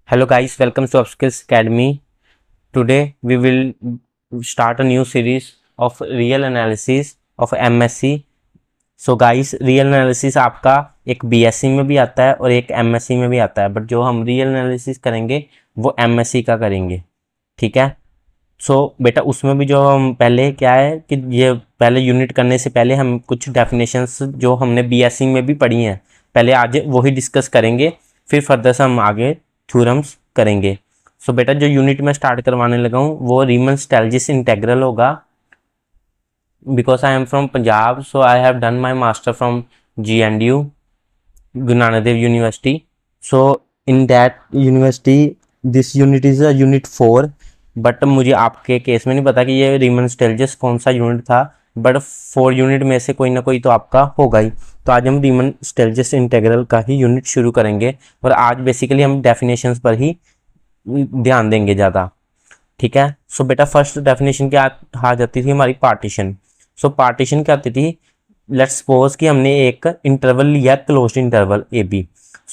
Hello guys, welcome to Upskills Academy. Today we will start a new series of real analysis of MSc. So guys, real analysis आपका एक BSc में भी आता है और एक MSc में भी आता है, बट जो हम रियल एनालिसिस करेंगे वो MSc का करेंगे, ठीक है। बेटा उसमें भी जो हम पहले क्या है कि ये पहले यूनिट करने से पहले हम कुछ डेफिनेशंस जो हमने BSc में भी पढ़ी हैं पहले आज वही डिस्कस करेंगे, फिर फर्दर से हम आगे थ्योरम्स करेंगे। बेटा जो यूनिट में स्टार्ट करवाने लगा हूँ वो रीमन स्टाइलस इंटेग्रल होगा। Because I am from Punjab, so I have done my master from GNDU, Guru Nanak Dev university. In that university this unit is a unit 4, but मुझे आपके केस में नहीं पता कि ये रीमन स्टाइलस कौन सा यूनिट था, बट 4 यूनिट में से कोई ना कोई तो आपका होगा ही। तो आज हम रीमन स्टाइलस इंटीग्रल का ही यूनिट शुरू करेंगे और आज बेसिकली हम डेफिनेशंस पर ही ध्यान देंगे ज़्यादा, ठीक है। बेटा फर्स्ट डेफिनेशन क्या आ जाती थी हमारी, पार्टीशन। पार्टीशन क्या आती थी, लेट्स सपोज कि हमने एक इंटरवल लिया क्लोज्ड इंटरवल AB।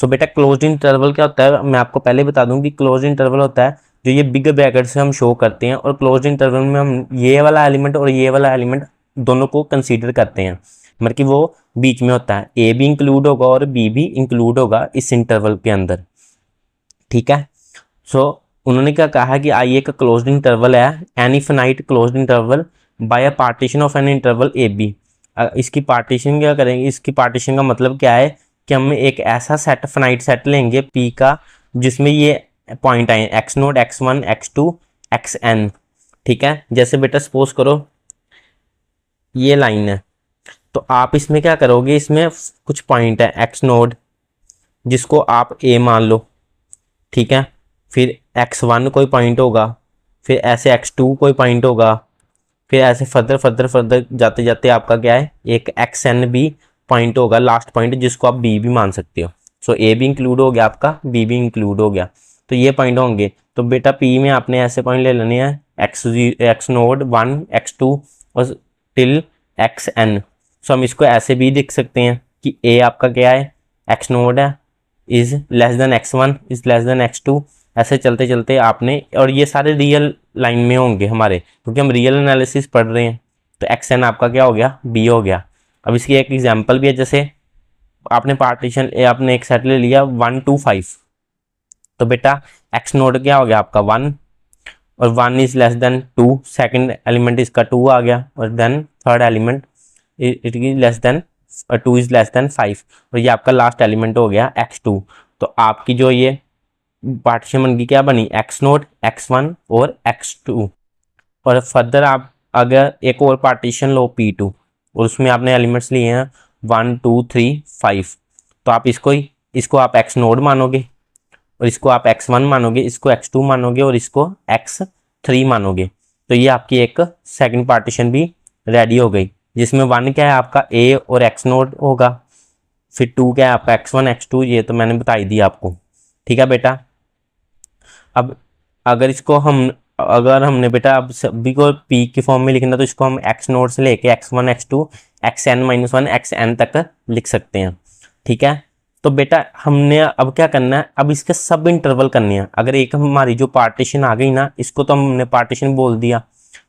बेटा क्लोज्ड इंटरवल क्या होता है, मैं आपको पहले बता दूं कि क्लोज्ड इंटरवल होता है जो ये बिग ब्रैकेट से हम शो करते हैं, और क्लोज्ड इंटरवल में हम ये वाला एलिमेंट और ये वाला एलिमेंट दोनों को कंसीडर करते हैं, मतलब कि वो बीच में होता है, A भी इंक्लूड होगा और B भी इंक्लूड होगा इस इंटरवल के अंदर, ठीक है। उन्होंने क्या कहा कि आई एक क्लोज्ड इंटरवल है, any finite closed interval by a partition of an interval AB। इसकी पार्टीशन क्या करेंगे, इसकी पार्टीशन का मतलब क्या है कि हम एक ऐसा सेट फिनाइट सेट लेंगे P का जिसमें ये पॉइंट आए x0, x1, x2, xn, ठीक है। जैसे बेटा सपोज करो ये लाइन है, तो आप इसमें क्या करोगे, इसमें कुछ पॉइंट है x0 जिसको आप A मान लो, ठीक है। फिर x1 कोई पॉइंट होगा, फिर ऐसे x2 कोई पॉइंट होगा, फिर ऐसे फर्दर जाते जाते आपका क्या है एक xn भी पॉइंट होगा, लास्ट पॉइंट जिसको आप B भी मान सकते हो। A भी इंक्लूड हो गया आपका, B भी इंक्लूड हो गया, तो ये पॉइंट होंगे। तो बेटा P में आपने ऐसे पॉइंट ले लेने हैं x0, 1, x2 और टिल xn। हम इसको ऐसे भी लिख सकते हैं कि A आपका क्या है, x0 है, is less then x1, is less then x2, ऐसे चलते चलते आपने, और ये सारे रियल लाइन में होंगे हमारे क्योंकि हम रियल एनालिसिस पढ़ रहे हैं। तो xn आपका क्या हो गया, B हो गया। अब इसकी एक एग्जांपल भी है, जैसे आपने पार्टीशन आपने एक सेट ले लिया 1 to 5, तो बेटा x0 क्या हो गया आपका 1, और 1 is less than 2, second element इसका 2 आ गया, और then third element it is less than 2 is less than 5, और ये आपका लास्ट एलिमेंट हो गया x2। तो आपकी जो ये पार्टीशन बन गई क्या बनी, x0, x1 और x2। और फर्दर आप अगर एक और पार्टीशन लो P2 और उसमें आपने एलिमेंट्स लिए हैं 1, 2, 3, 5, तो आप इसको आप x0 मानोगे, और इसको आप x1 मानोगे, इसको x2 मानोगे, और इसको x3 मानोगे। तो ये आपकी एक सेकंड पार्टीशन भी रेडी हो गई, जिसमें 1 क्या है आपका A और x0 होगा, फिर 2 क्या है आपका x1, x2, ये तो मैंने बताई दी आपको, ठीक है बेटा। अब अगर हमने बेटा अब सभी को P की फॉर्म में लिखना, तो इसको हम x0 से लेके x1, x2, xn-1, xn तक लिख सकते हैं, ठीक है। तो बेटा हमने अब क्या करना है, अब इसके सब इंटरवल करने हैं। अगर एक हमारी जो पार्टीशन आ गई ना, इसको तो हमने पार्टीशन बोल दिया,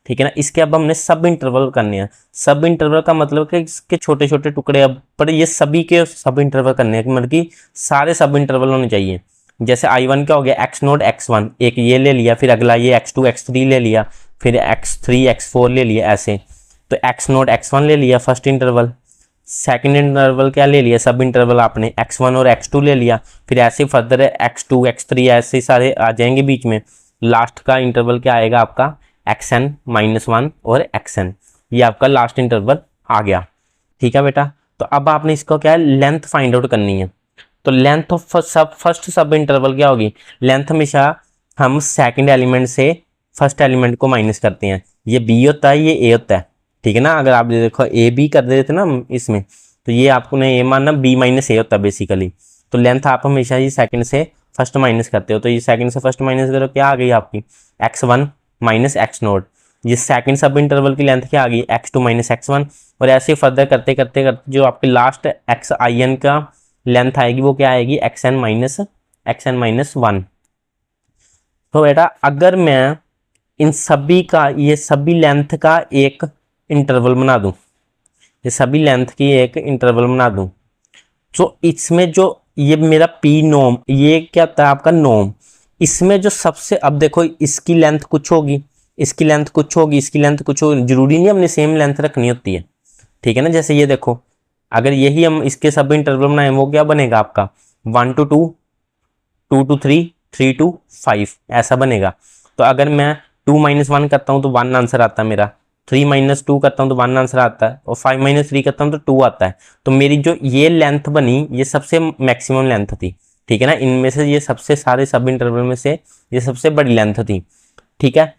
ठीक है ना। इसके अब हमने सब इंटरवल करने हैं। सब इंटरवल का मतलब कि इसके छोटे छोटे टुकड़े, अब पर ये सभी के सब इंटरवल करने हैं, मतलब कि सारे सब इंटरवल होने चाहिए। जैसे I1 क्या हो गया, x0, x1, एक ये ले लिया, फिर अगला ये x2, x3 ले लिया, फिर x3, x4 ले लिया, ऐसे। तो x0, x1 ले लिया फर्स्ट इंटरवल, सेकंड इंटरवल क्या ले लिया, सब इंटरवल आपने x1 और x2 ले लिया, फिर ऐसे फर्दर है x2, x3, ऐसे सारे आ जाएंगे बीच में। लास्ट का इंटरवल क्या आएगा आपका, xn-1 और xn, ये आपका लास्ट इंटरवल आ गया, ठीक है बेटा। तो अब आपने इसको क्या है, लेंथ फाइंड आउट करनी है। तो लेंथ ऑफ फर्स्ट सब इंटरवल क्या होगी, लेंथ हमेशा हम सेकंड एलिमेंट से फर्स्ट एलिमेंट को माइनस करते हैं। ये B होता है, ये A होता है, ठीक है ना। अगर आप देखो A B कर देते ना इसमें, तो ये आपको ने ये मानना B माइनस A होता है बेसिकली। तो लेंथ आप हमेशा ये सेकंड से फर्स्ट माइनस करते हो, तो ये सेकंड से फर्स्ट माइनस करो, क्या आ गई आपकी x1 माइनस x0। ये सेकंड सब इंटरवल की लेंथ क्या आ गई, x2 माइनस x1, और ऐसे फर्दर करते करते करते जो आपकी लास्ट xin का लेंथ आएगी वो क्या आएगी, xn माइनस 1, तो बेटा अगर मैं इन सभी का, ये सभी लेंथ का एक इंटरवल बना दूं, ये सभी लेंथ की एक इंटरवल बना दूं, तो इसमें जो ये मेरा पी नॉर्म, ये क्या होता है आपका नॉर्म, इसमें जो सबसे, अब देखो इसकी लेंथ कुछ होगी, इसकी लेंथ कुछ होगी, इसकी लेंथ कुछ होगी, जरूरी नहीं हमने सेम लेंथ रखनी होती है, ठीक है ना। जैसे ये देखो, अगर यही हम इसके सब इंटरवल बनाए, वो क्या बनेगा आपका 1 to 2, 2 to 3, 3 to 5 ऐसा बनेगा। तो अगर मैं 2 - 1 करता हूँ तो 1 आंसर आता है मेरा, 3 - 2 करता हूँ तो 1 आंसर आता है, और 5 - 3 करता हूँ तो 2 आता है। तो मेरी जो ये लेंथ बनी, ये सबसे मैक्सिमम लेंथ थी, ठीक है ना। इनमें से ये सबसे सारे सब इंटरवल में से ये सबसे बड़ी लेंथ थी, ठीक है।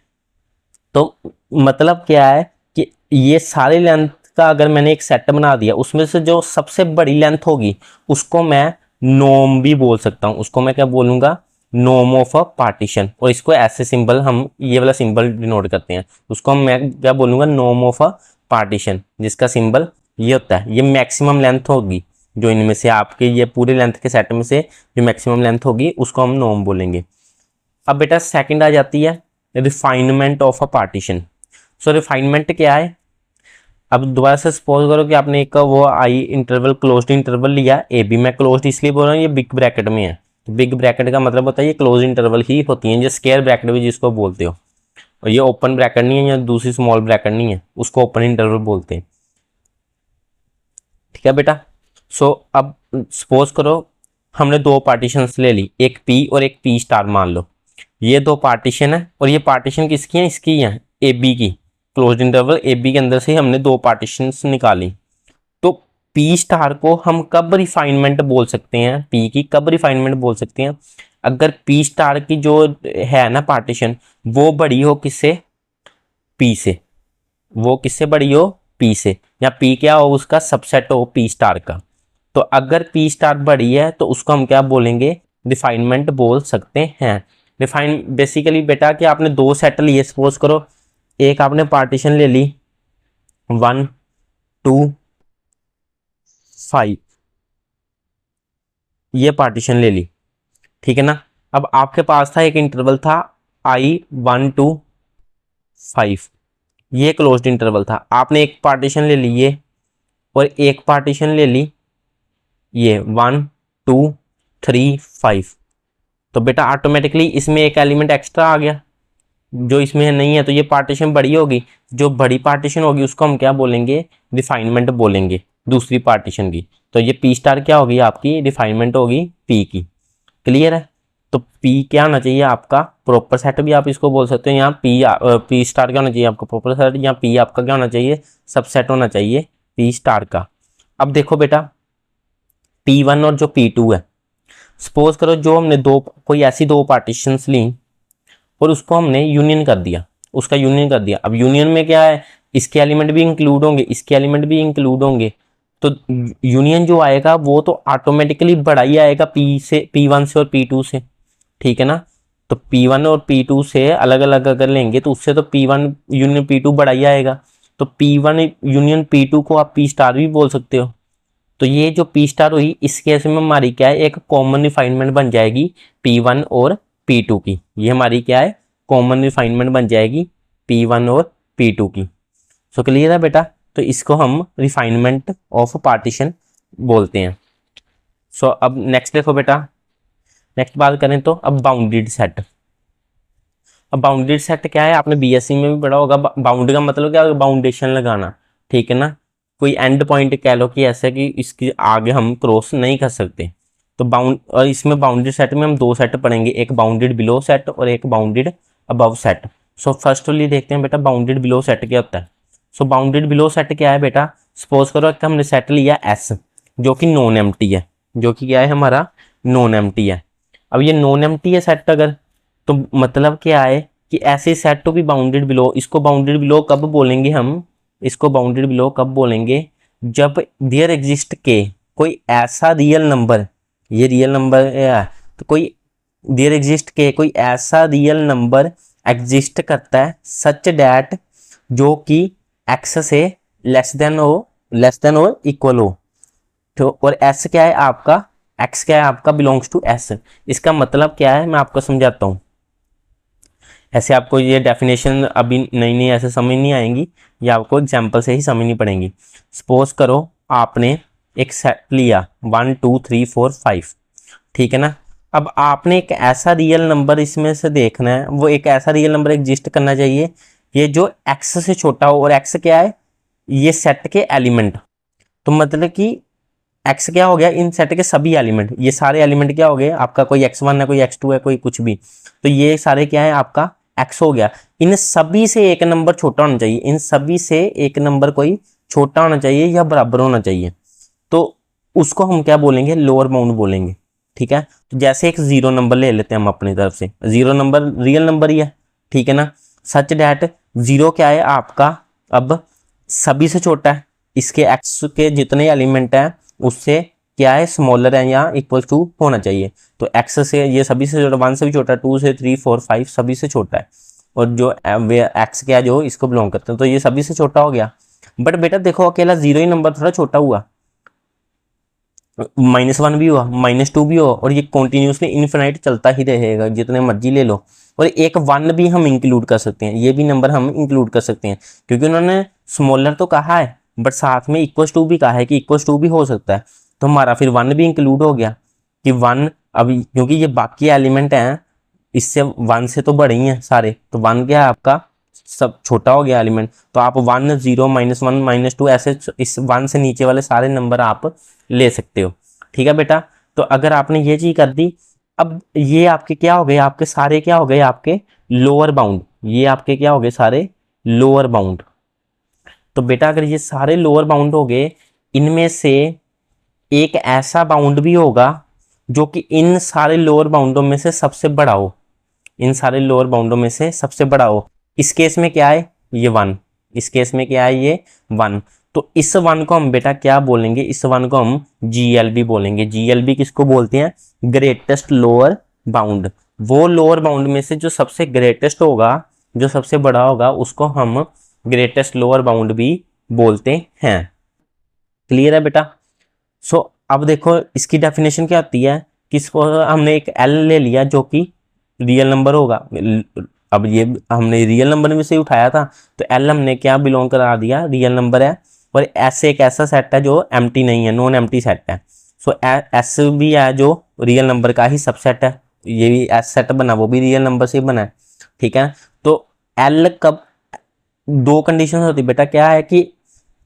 तो मतलब क्या है कि ये सारी लेंथ का अगर मैंने एक सेट बना दिया, उसमें से जो सबसे बड़ी लेंथ होगी उसको मैं नॉर्म भी बोल सकता हूँ, उसको मैं क्या बोलूंगा, नॉर्म ऑफ अ पार्टीशन। और इसको ऐसे सिंबल, हम ये वाला सिंबल डिनोट करते हैं, उसको मैं क्या बोलूंगा, नॉर्म ऑफ अ पार्टीशन, जिसका सिंबल ये होता है। ये मैक्सिमम लेंथ होगी जो इनमें से आपके ये पूरे लेंथ के सेट में से जो मैक्सिमम लेंथ होगी उसको हम नॉर्म बोलेंगे। अब बेटा सेकंड आ जाती है refinement of a partition. So refinement क्या है, अब दोबारा से सपोज करो कि आपने एक वो आई इंटरवल, क्लोज्ड इंटरवल लिया ए बी, मैं क्लोज्ड इसलिए बोल रहा हूँ, ये बिग ब्रैकेट में है। तो बिग ब्रैकेट का मतलब होता है ये क्लोज इंटरवल ही होती है, जो स्क्वायर ब्रैकेट भी जिसको बोलते हो, और ये ओपन ब्रैकेट नहीं है या दूसरी स्मॉल ब्रैकेट नहीं है, उसको ओपन इंटरवल बोलते हैं, ठीक है बेटा। सो अब सपोज करो हमने दो पार्टीशंस ले ली, एक पी और एक पी स्टार मान लो, ये दो पार्टीशन है, और ये पार्टीशन किसकी है, इसकी है, ए बी की। क्लोज्ड इंटरवल ए बी के अंदर से हमने दो पार्टीशंस निकाली। तो पी स्टार को हम कब रिफाइनमेंट बोल सकते हैं, पी की कब रिफाइनमेंट बोल सकते हैं, अगर पी स्टार की जो है ना पार्टीशन, वो बड़ी हो किससे, पी से, वो किससे बड़ी हो, पी से, या पी क्या हो, उसका सबसेट हो पी स्टार का। तो अगर पी स्टार बड़ी है तो उसको हम क्या बोलेंगे, रिफाइनमेंट बोल सकते हैं। रिफाइन बेसिकली बेटा कि आपने दो सेट लिए, सपोज करो एक आपने पार्टीशन ले ली 1 2 5, ये पार्टीशन ले ली, ठीक है ना। अब आपके पास था एक इंटरवल था आई 1 to 5, ये क्लोज्ड इंटरवल था, आपने एक पार्टीशन ले ली ये, और एक पार्टीशन ले ली ये 1 2 3 5। तो बेटा ऑटोमेटिकली इसमें एक एलिमेंट एक्स्ट्रा आ गया जो इसमें नहीं है, तो ये पार्टीशन बड़ी होगी, जो बड़ी पार्टीशन होगी उसको हम क्या बोलेंगे, रिफाइनमेंट बोलेंगे दूसरी पार्टीशन की। तो ये पी स्टार क्या होगी, आपकी रिफाइनमेंट होगी पी की, क्लियर है। तो पी क्या होना चाहिए आपका, प्रॉपर सेट भी आप इसको बोल सकते हो, यहाँ पी स्टार क्या होना चाहिए आपका, प्रॉपर सेट, या पी आपका क्या होना चाहिए, सबसेट होना चाहिए पी स्टार का। अब देखो बेटा P1 और जो P2 है, सपोज करो जो हमने दो कोई ऐसी दो पार्टीशंस ली और उसको हमने यूनियन कर दिया, उसका यूनियन कर दिया। अब यूनियन में क्या है, इसके एलिमेंट भी इंक्लूड होंगे, इसके एलिमेंट भी इंक्लूड होंगे, तो यूनियन जो आएगा वो तो ऑटोमेटिकली बड़ा ही आएगा पी से, P1 से और P2 से, ठीक है ना। तो P1 और P2 से अलग अलग अगर लेंगे तो उससे तो P1 यूनियन P2 बड़ा ही आएगा। तो P1 यूनियन P2 को आप P स्टार भी बोल सकते हो। तो ये जो P स्टार हुई, इस केस में हमारी क्या है, एक कॉमन रिफाइनमेंट बन जाएगी P1 और P2 की, ये हमारी क्या है, कॉमन रिफाइनमेंट बन जाएगी P1 और P2 की। सो क्लियर है बेटा, तो इसको हम रिफाइनमेंट ऑफ पार्टीशन बोलते हैं। सो अब नेक्स्ट देखो बेटा, नेक्स्ट बात करें तो अब बाउंडेड सेट। अब बाउंडेड सेट क्या है, आपने बीएससी में भी पढ़ा होगा, बाउंड का मतलब क्या, बाउंडेशन लगाना, ठीक है ना। कोई एंड पॉइंट कह लो कि ऐसा कि इसके आगे हम क्रॉस नहीं कर सकते। तो बाउंड, और इसमें बाउंडेड सेट में हम दो सेट पढ़ेंगे, एक बाउंडेड बिलो सेट और एक bounded above set. So firstly देखते हैं बेटा बाउंडेड बिलो सेट क्या होता है। सो बाउंडेड बिलो सेट क्या है बेटा, सपोज करो कि हमने सेट लिया एस जो कि नॉन एम्प्टी है, जो कि क्या है हमारा नॉन एम्प्टी है। अब ये नॉन एम्प्टी है सेट अगर, तो मतलब क्या है कि ऐसे set to be bounded below, इसको बाउंडेड बिलो कब बोलेंगे हम, इसको बाउंडेड बिलो कब बोलेंगे, जब देयर एग्जिस्ट के कोई ऐसा रियल नंबर, ये रियल नंबर है तो कोई देयर एग्जिस्ट के कोई ऐसा रियल नंबर एग्जिस्ट करता है सच डैट जो कि एक्स से लेस देन और इक्वल हो। तो और एस क्या है आपका, एक्स क्या है आपका, बिलोंग्स टू एस। इसका मतलब क्या है मैं आपको समझाता हूँ। ऐसे आपको ये डेफिनेशन अभी नई नई ऐसे समझ नहीं आएंगी, ये आपको एग्जाम्पल से ही समझनी पड़ेंगी। सपोज करो आपने एक सेट लिया 1 2 3 4 5, ठीक है ना। अब आपने एक ऐसा रियल नंबर इसमें से देखना है, वो एक ऐसा रियल नंबर एग्जिस्ट करना चाहिए ये जो x से छोटा हो, और x क्या है, ये सेट के एलिमेंट। तो मतलब कि x क्या हो गया, इन सेट के सभी एलिमेंट, ये सारे एलिमेंट क्या हो गए आपका, कोई x1 है, कोई x2 है, कोई कुछ भी, तो ये सारे क्या है आपका x हो गया। इन सभी से एक नंबर छोटा होना चाहिए, इन सभी से एक नंबर कोई छोटा होना चाहिए या बराबर होना चाहिए, तो उसको हम क्या बोलेंगे, लोअर बाउंड बोलेंगे, ठीक है। तो जैसे एक जीरो नंबर ले लेते हैं हम अपनी तरफ से, जीरो नंबर रियल नंबर ही है, ठीक है ना। सच डैट जीरो क्या है आपका, अब सभी से छोटा है, इसके एक्स के जितने एलिमेंट हैं उससे क्या है, स्मॉलर है या इक्वल टू होना चाहिए। तो एक्स से ये सभी से छोटा, 1 से भी छोटा, 2 से 3 4 5 सभी से छोटा है, और जो एक्स क्या जो इसको बिलोंग करते हैं, तो ये सभी से छोटा हो गया। बट बेटा देखो अकेला जीरो ही नंबर थोड़ा छोटा हुआ, -1 भी हुआ, -2 भी हुआ, और ये कॉन्टिन्यूसली इनफिनाइट चलता ही रहेगा, जितने मर्जी ले लो। और एक 1 भी हम इंक्लूड कर सकते हैं, ये भी नंबर हम इंक्लूड कर सकते हैं, क्योंकि उन्होंने स्मॉलर तो कहा है बट साथ में इक्वल टू भी कहा है कि इक्वल टू भी हो सकता है, तो हमारा फिर 1 भी इंक्लूड हो गया कि 1, अभी क्योंकि ये बाकी एलिमेंट हैं इससे 1 से तो बड़े ही हैं सारे, तो 1 क्या है आपका सब छोटा हो गया एलिमेंट, तो आप 1 0 -1 -2 ऐसे इस 1 से नीचे वाले सारे नंबर आप ले सकते हो, ठीक है बेटा। तो अगर आपने ये चीज कर दी, अब ये आपके क्या हो गए, आपके सारे क्या हो गए आपके लोअर बाउंड, ये आपके क्या हो गए सारे लोअर बाउंड। तो बेटा अगर ये सारे लोअर बाउंड हो गए, इनमें से एक ऐसा बाउंड भी होगा जो कि इन सारे लोअर बाउंडों में से सबसे बड़ा हो, इन सारे लोअर बाउंडों में से सबसे बड़ा हो। इस केस में क्या है ये 1, इस केस में क्या है ये 1, तो इस 1 को हम बेटा क्या बोलेंगे, इस 1 को हम GLB बोलेंगे। GLB किसको बोलते हैं, ग्रेटेस्ट लोअर बाउंड। वो लोअर बाउंड में से जो सबसे ग्रेटेस्ट होगा, जो सबसे बड़ा होगा, उसको हम ग्रेटेस्ट लोअर बाउंड भी बोलते हैं। क्लियर है बेटा। सो अब देखो इसकी डेफिनेशन क्या होती है, किसको हमने एक L ले लिया जो कि रियल नंबर होगा, अब ये हमने रियल नंबर में से उठाया था, तो L हमने क्या बिलोंग करा दिया, रियल नंबर है, और S एक ऐसा सेट है जो एम्प्टी नहीं है, नॉन एम्प्टी सेट है। सो S भी है जो रियल नंबर का ही सबसेट है, ये भी S सेट बना वो भी रियल नंबर से बना है, ठीक है। तो L कब, दो कंडीशन होती बेटा, क्या है कि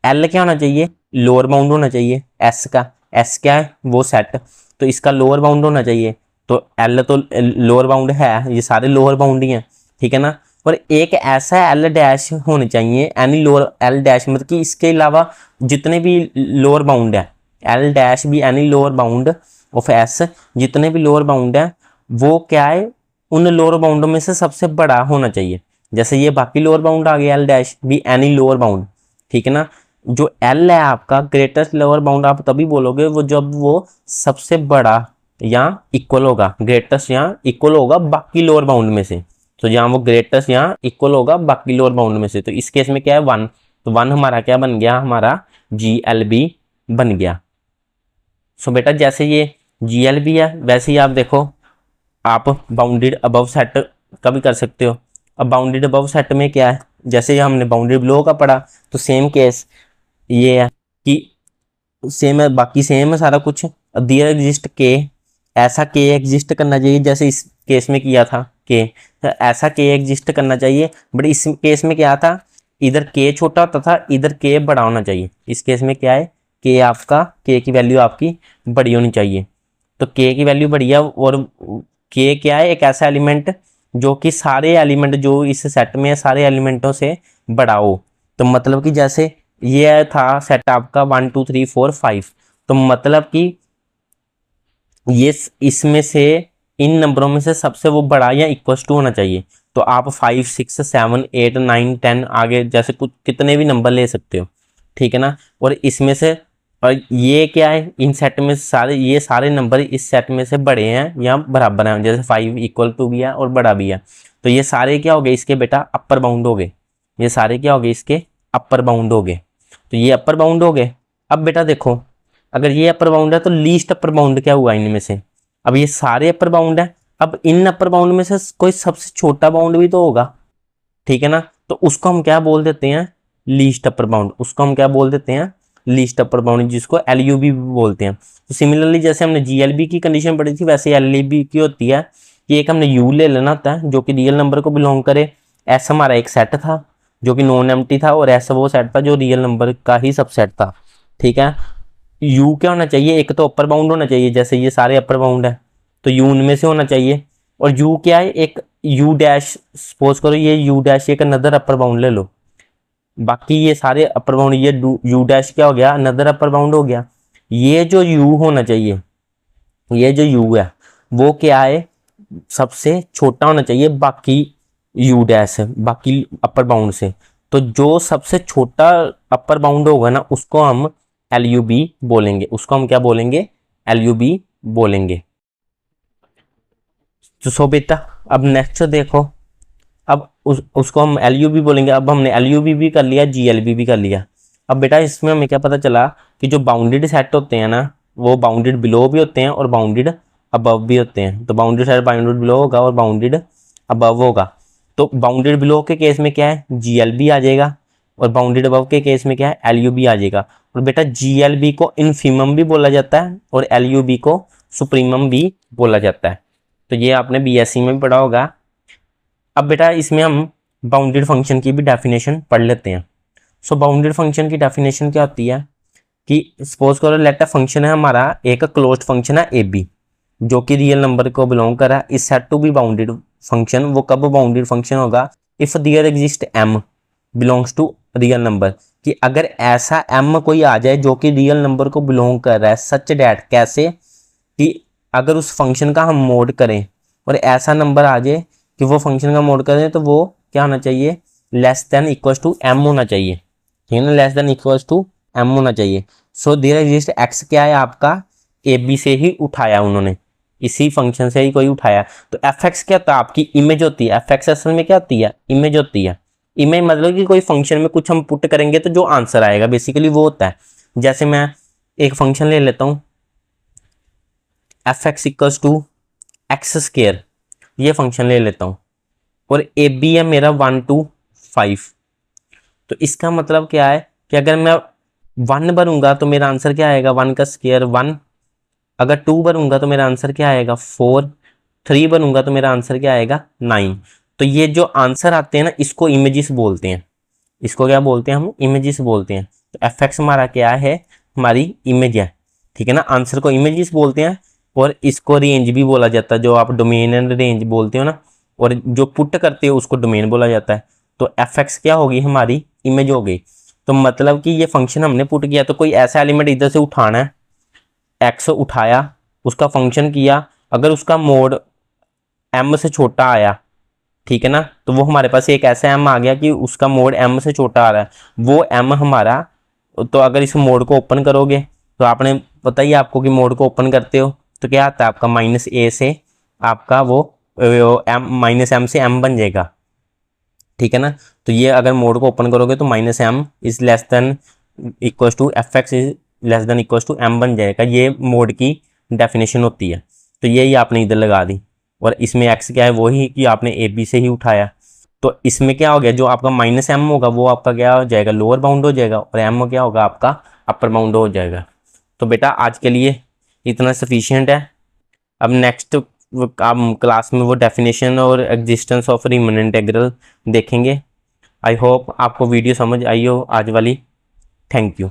L क्या होना चाहिए, लोअर बाउंड होना चाहिए S का, S क्या है वो सेट, तो इसका लोअर बाउंड होना चाहिए, तो L तो लोअर बाउंड है, ये सारे लोअर बाउंड ही हैं, ठीक है ना। और एक ऐसा L डैश होने चाहिए, एनी लोअर L डैश मतलब कि इसके अलावा जितने भी लोअर बाउंड है, L डैश भी any lower bound of S, जितने भी लोअर बाउंड है वो क्या है, उन लोअर बाउंडों में से सबसे बड़ा होना चाहिए। जैसे ये बाकी लोअर बाउंड आ गया L डैश भी एनी लोअर बाउंड, ठीक है ना। जो L है आपका ग्रेटेस्ट लोअर बाउंड आप तभी बोलोगे वो जब वो सबसे बड़ा या इक्वल होगा, ग्रेटेस्ट या इक्वल होगा बाकी लोअर बाउंड में से, तो जहाँ वो ग्रेटेस्ट या इक्वल होगा बाकी लोअर बाउंड में से, तो इस केस में क्या है 1, तो 1 हमारा क्या बन गया, हमारा GLB बन गया। सो बेटा जैसे ये GLB है वैसे ही आप देखो आप बाउंडेड अबव सेट का भी कर सकते हो। अब बाउंडेड अबव सेट में क्या है, जैसे हमने बाउंडेड बिलो का पढ़ा, तो सेम केस ये है कि सेम है, बाकी सेम है सारा कुछ। दियर एग्जिस्ट के, ऐसा के एग्जिस्ट करना चाहिए जैसे इस केस में किया था के, तो ऐसा के एग्जिस्ट करना चाहिए, बट इस केस में क्या था, इधर के छोटा तथा इधर के बड़ा होना चाहिए। इस केस में क्या है, के आपका, के की वैल्यू आपकी बड़ी होनी चाहिए, तो के की वैल्यू बड़ी है, और के क्या है, एक ऐसा एलिमेंट जो कि सारे एलिमेंट जो इस सेट में है सारे एलिमेंटों से बड़ा हो। तो मतलब कि जैसे ये था सेट आपका 1 2 3 4 5, तो मतलब कि ये इसमें से इन नंबरों में से सबसे वो बड़ा या इक्वल टू होना चाहिए। तो आप 5 6 7 8 9 10 आगे जैसे कुछ कितने भी नंबर ले सकते हो, ठीक है ना। और इसमें से, और ये क्या है, इन सेट में सारे, ये सारे नंबर इस सेट में से बड़े हैं या बराबर हैं, जैसे 5 इक्वल टू भी है और बड़ा भी है, तो ये सारे क्या हो गए इसके बेटा अपर बाउंड हो गए, ये सारे क्या हो गए इसके अपर बाउंड हो गए, तो ये अपर बाउंड हो गए। अब बेटा देखो अगर ये अपर बाउंड है तो लीस्ट अपर बाउंड क्या हुआ इनमें से, अब ये सारे अपर बाउंड है अब इन अपर बाउंड में से कोई सबसे छोटा बाउंड भी तो होगा, ठीक है ना, तो उसको हम क्या बोल देते हैं, लीस्ट अपर बाउंड। उसको हम क्या बोल देते हैं, लीस्ट अपर बाउंड, जिसको एलयूबी भी बोलते हैं। तो सिमिलरली जैसे हमने जीएलबी की कंडीशन पढ़ी थी, वैसे एलयूबी की होती है कि एक हमने यू ले लेना होता है जो कि रियल नंबर को बिलोंग करे। एस हमारा एक सेट था जो कि नॉन एम्प्टी था, और एस वो सेट था जो रियल नंबर का ही सबसेट था, ठीक है। यू क्या होना चाहिए, एक तो अपर बाउंड होना चाहिए, जैसे ये सारे अपर बाउंड है तो यू उनमें से होना चाहिए। और यू क्या है, एक यू डैश, सपोज करो ये यू डैश एक अनदर अपर बाउंड ले लो, बाकी ये सारे अपर बाउंड, ये यू डैश क्या हो गया, अनदर अपर बाउंड हो गया। ये जो यू होना चाहिए, ये जो यू है वो क्या है, सबसे छोटा होना चाहिए बाकी यू डैश है, बाकी अपर बाउंड से। तो जो सबसे छोटा अपर बाउंड होगा ना उसको हम एलयूबी बोलेंगे, उसको हम क्या बोलेंगे, एलयूबी बोलेंगे। तो सो बेटा अब नेक्स्ट देखो, अब उसको हम एलयूबी बोलेंगे। अब हमने एलयूबी भी कर लिया, जीएलबी भी कर लिया। अब बेटा इसमें हमें क्या पता चला कि जो बाउंडेड सेट होते हैं ना वो बाउंडेड बिलो भी होते हैं और बाउंडेड अबव भी होते हैं। तो बाउंडेड सेट बाउंडेड बिलो होगा और बाउंडेड अबव होगा। तो बाउंडेड बिलो के केस में क्या है, जीएलबी आ जाएगा, और बाउंडेड अबव के केस में क्या है, एलयूबी आ जाएगा। और बेटा जीएलबी को इनफीमम भी बोला जाता है और एलयूबी को सुप्रीमम भी बोला जाता है। तो ये आपने बीएससी में भी पढ़ा होगा। अब बेटा इसमें हम बाउंडेड फंक्शन की भी डेफिनेशन पढ़ लेते हैं। सो बाउंडेड फंक्शन की डेफिनेशन क्या होती है कि सपोज करो लेट अ फंक्शन है हमारा, एक क्लोज्ड फंक्शन है ए बी जो कि रियल नंबर को बिलोंग कर रहा है, is set to be bounded function. वो कब बाउंडेड फंक्शन होगा, if there exist M belongs to real number, कि अगर ऐसा एम कोई आ जाए जो कि रियल नंबर को बिलोंग कर रहा है, सच डैट, कैसे कि अगर उस फंक्शन का हम मोड करें और ऐसा नंबर आ जाए कि वो फंक्शन का मोड करें, तो वो क्या होना चाहिए, less than equals to M होना चाहिए, ठीक है ना, less than equals to M होना चाहिए। सो देयर एग्जिस्ट एक्स क्या है आपका, ए बी से ही उठाया उन्होंने, इसी फंक्शन से ही कोई उठाया। तो एफ एक्स क्या होता है, आपकी इमेज होती है। एफ एक्स असल में क्या होती है, इमेज होती है। इमेज मतलब कि कोई फंक्शन में कुछ हम पुट करेंगे तो जो आंसर आएगा बेसिकली वो होता है। जैसे मैं एक फंक्शन ले लेता हूँ F X equals to X square, ये फंक्शन ले लेता हूँ, और ए बी है मेरा 1 to 5। तो इसका मतलब क्या है कि अगर मैं 1 भरूंगा तो मेरा आंसर क्या आएगा, 1 का स्क्वायर 1। अगर 2 भरूंगा तो मेरा आंसर क्या आएगा 4। 3 भरूंगा तो मेरा आंसर क्या आएगा 9। तो ये जो आंसर आते हैं ना इसको इमेजेस बोलते हैं। इसको क्या बोलते हैं, हम इमेजेस बोलते हैं। तो एफ एक्स हमारा क्या है, हमारी इमेज है, ठीक है ना। आंसर को इमेजेस बोलते हैं और इसको रेंज भी बोला जाता है, जो आप डोमेन एंड रेंज बोलते हो ना, और जो पुट करते हो उसको डोमेन बोला जाता है। तो एफ एक्स क्या होगी, हमारी इमेज हो गई। तो मतलब कि ये फंक्शन हमने पुट किया, तो कोई ऐसा एलिमेंट इधर से उठाना है, एक्स उठाया, उसका फंक्शन किया, अगर उसका मोड एम से छोटा आया, ठीक है ना, तो वो हमारे पास एक ऐसा एम आ गया कि उसका मोड एम से छोटा आ रहा है, वो एम हमारा। तो अगर इस मोड को ओपन करोगे तो आपने पता ही आपको कि मोड को ओपन करते हो तो क्या आता है आपका, माइनस ए से आपका वो एम, माइनस एम से एम बन जाएगा, ठीक है ना। तो ये अगर मोड को ओपन करोगे तो minus M is less than equals to F X is less than equals to M बन जाएगा। ये मोड की डेफिनेशन होती है। तो यही आपने इधर लगा दी, और इसमें एक्स क्या है, वही कि आपने ए बी से ही उठाया। तो इसमें क्या हो गया, जो आपका माइनस एम होगा वो आपका क्या हो जाएगा, लोअर बाउंड हो जाएगा, और एम क्या होगा आपका अपर बाउंड हो जाएगा। तो बेटा आज के लिए इतना सफिशिएंट है। अब नेक्स्ट क्लास में वो डेफिनेशन और एग्जिस्टेंस ऑफ रीमन इंटीग्रल देखेंगे। आई होप आपको वीडियो समझ आई हो आज वाली। Thank you.